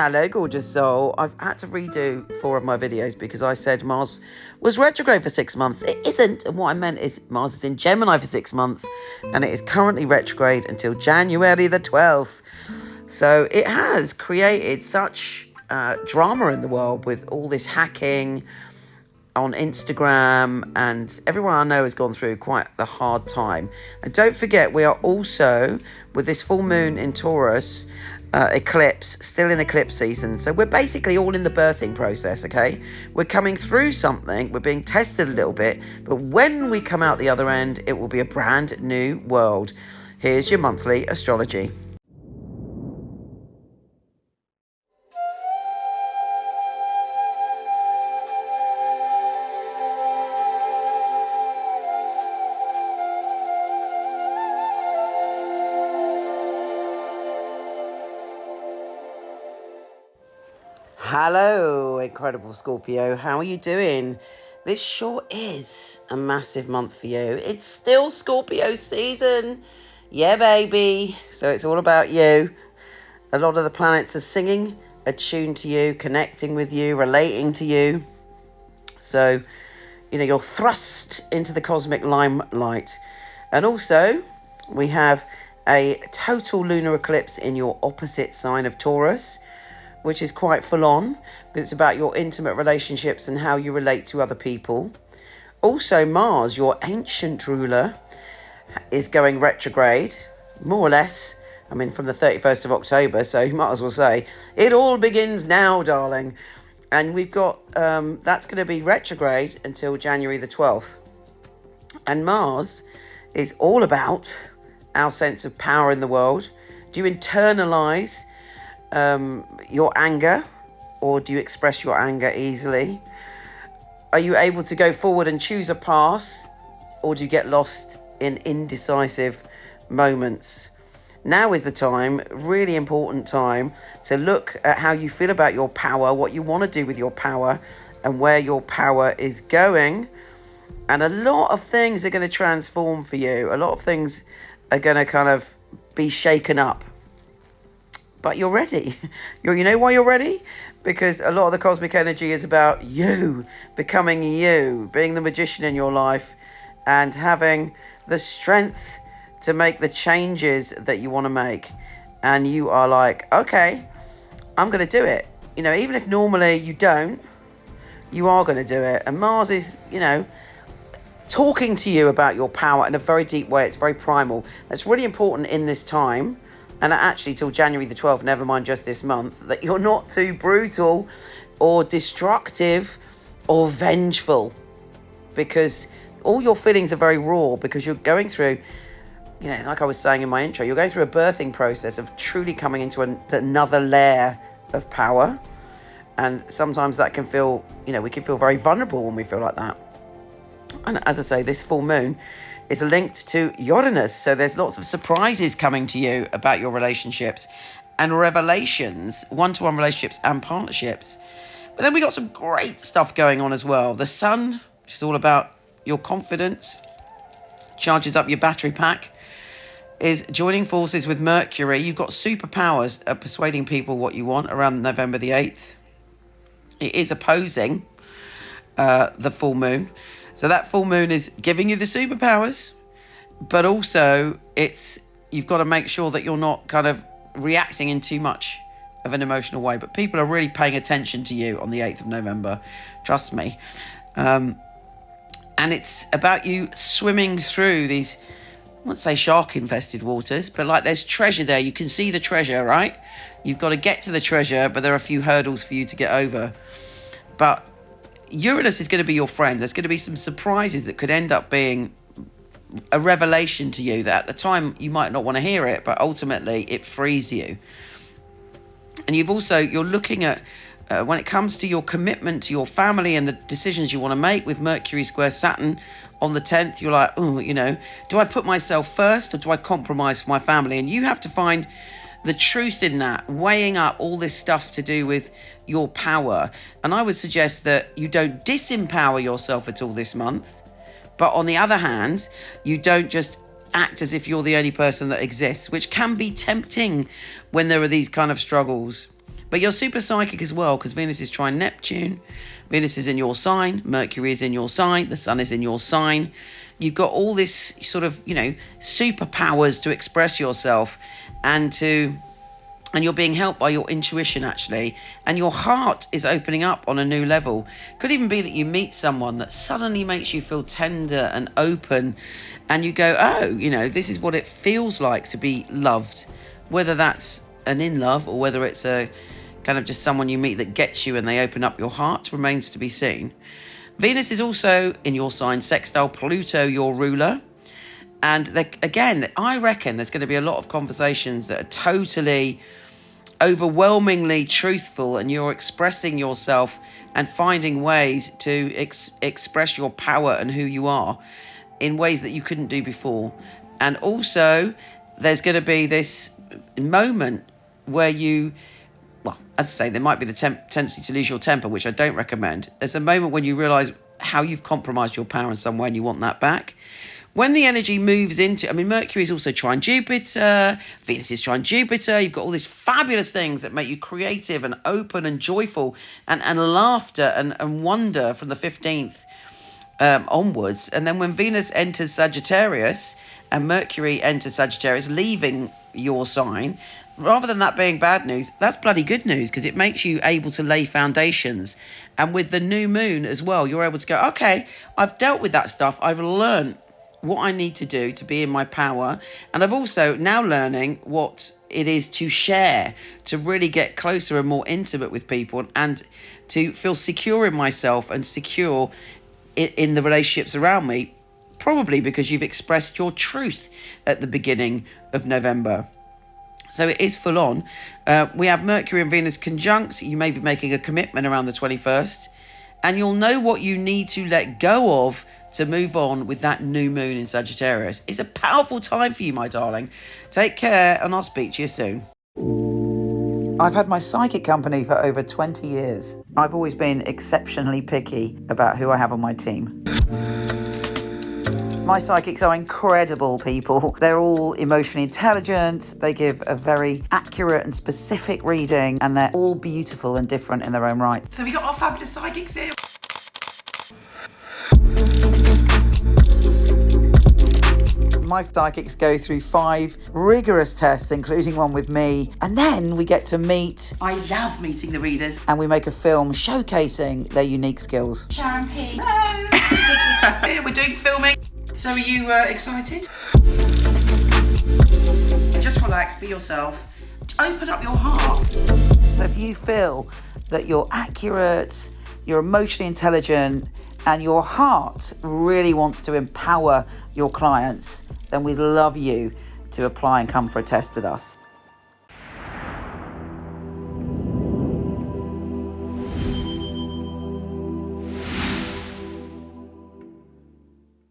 Hello, gorgeous soul. I've had to redo 4 of my videos because I said Mars was retrograde for 6 months. It isn't. And what I meant is Mars is in Gemini for 6 months and it is currently retrograde until January the 12th. So it has created such drama in the world with all this hacking on Instagram, and everyone I know has gone through quite the hard time. And don't forget, we are also, with this full moon in Taurus, eclipse, still in eclipse season. So we're basically all in the birthing process, okay? We're coming through something, we're being tested a little bit, but when we come out the other end, it will be a brand new world. Here's your monthly astrology. Hello, incredible Scorpio. How are you doing? This sure is a massive month for you. It's still Scorpio season. Yeah, baby. So it's all about you. A lot of the planets are singing, attuned to you, connecting with you, relating to you. So, you're thrust into the cosmic limelight. And also, we have a total lunar eclipse in your opposite sign of Taurus, which is quite full on because it's about your intimate relationships and how you relate to other people. Also, Mars, your ancient ruler, is going retrograde, more or less. I mean, from the 31st of October, so you might as well say, it all begins now, darling. And we've got, that's going to be retrograde until January the 12th. And Mars is all about our sense of power in the world. Do you internalize your anger, or do you express your anger easily? Are you able to go forward and choose a path, or do you get lost in indecisive moments? Now is the time, really important time, to look at how you feel about your power, what you want to do with your power, and where your power is going. And a lot of things are going to transform for you. A lot of things are going to kind of be shaken up. But you're ready. You know why you're ready? Because a lot of the cosmic energy is about you, becoming you, being the magician in your life, and having the strength to make the changes that you want to make. And you are like, okay, I'm going to do it. Even if normally you don't, you are going to do it. And Mars is, talking to you about your power in a very deep way. It's very primal. It's really important in this time. And actually till January the 12th, never mind just this month, that you're not too brutal or destructive or vengeful, because all your feelings are very raw, because you're going through, like I was saying in my intro, you're going through a birthing process of truly coming into another layer of power. And sometimes that can feel, we can feel very vulnerable when we feel like that. And as I say, this full moon is linked to Uranus. So there's lots of surprises coming to you about your relationships and revelations, one-to-one relationships and partnerships. But then we got some great stuff going on as well. The sun, which is all about your confidence, charges up your battery pack, is joining forces with Mercury. You've got superpowers at persuading people what you want around November the 8th. It is opposing the full moon. So that full moon is giving you the superpowers, but also you've got to make sure that you're not kind of reacting in too much of an emotional way. But people are really paying attention to you on the 8th of November. Trust me. And it's about you swimming through these, I won't say shark-infested waters, but like there's treasure there. You can see the treasure, right? You've got to get to the treasure, but there are a few hurdles for you to get over. But Uranus is going to be your friend. There's going to be some surprises that could end up being a revelation to you that at the time you might not want to hear it, but ultimately it frees you. And you're looking at, when it comes to your commitment to your family and the decisions you want to make with Mercury square Saturn on the 10th, you're like, do I put myself first or do I compromise for my family? And you have to find the truth in that, weighing up all this stuff to do with your power. And I would suggest that you don't disempower yourself at all this month, but on the other hand, you don't just act as if you're the only person that exists, which can be tempting when there are these kind of struggles. But you're super psychic as well, because Venus is trine Neptune. Venus is in your sign. Mercury is in your sign. The sun is in your sign. You've got all this sort of, superpowers to express yourself and you're being helped by your intuition, actually. And your heart is opening up on a new level. Could even be that you meet someone that suddenly makes you feel tender and open. And you go, oh, this is what it feels like to be loved. Whether that's an in love or whether it's a kind of just someone you meet that gets you and they open up your heart remains to be seen. Venus is also in your sign, sextile Pluto, your ruler. And again, I reckon there's going to be a lot of conversations that are totally overwhelmingly truthful, and you're expressing yourself and finding ways to express your power and who you are in ways that you couldn't do before. And also, there's going to be this moment where you, well, as I say, there might be the tendency to lose your temper, which I don't recommend. There's a moment when you realise how you've compromised your power in some way and you want that back. When the energy moves into, Mercury is also trine Jupiter, Venus is trine Jupiter, you've got all these fabulous things that make you creative and open and joyful and laughter and wonder from the 15th onwards. And then when Venus enters Sagittarius and Mercury enters Sagittarius, leaving your sign, rather than that being bad news, that's bloody good news, because it makes you able to lay foundations. And with the new moon as well, you're able to go, okay, I've dealt with that stuff, I've learned what I need to do to be in my power. And I've also now learning what it is to share, to really get closer and more intimate with people and to feel secure in myself and secure in the relationships around me, probably because you've expressed your truth at the beginning of November. So it is full on. We have Mercury and Venus conjunct. You may be making a commitment around the 21st, and you'll know what you need to let go of to move on with that new moon in Sagittarius. It's a powerful time for you, my darling. Take care, and I'll speak to you soon. I've had my psychic company for over 20 years. I've always been exceptionally picky about who I have on my team. My psychics are incredible people. They're all emotionally intelligent. They give a very accurate and specific reading, and they're all beautiful and different in their own right. So we got our fabulous psychics here. My psychics go through 5 rigorous tests, including one with me, and then we get to meet. I love meeting the readers. And we make a film showcasing their unique skills. Sharon P. Hello. We're doing filming. So are you excited? Just relax, be yourself. Open up your heart. So if you feel that you're accurate, you're emotionally intelligent, and your heart really wants to empower your clients, then we'd love you to apply and come for a test with us.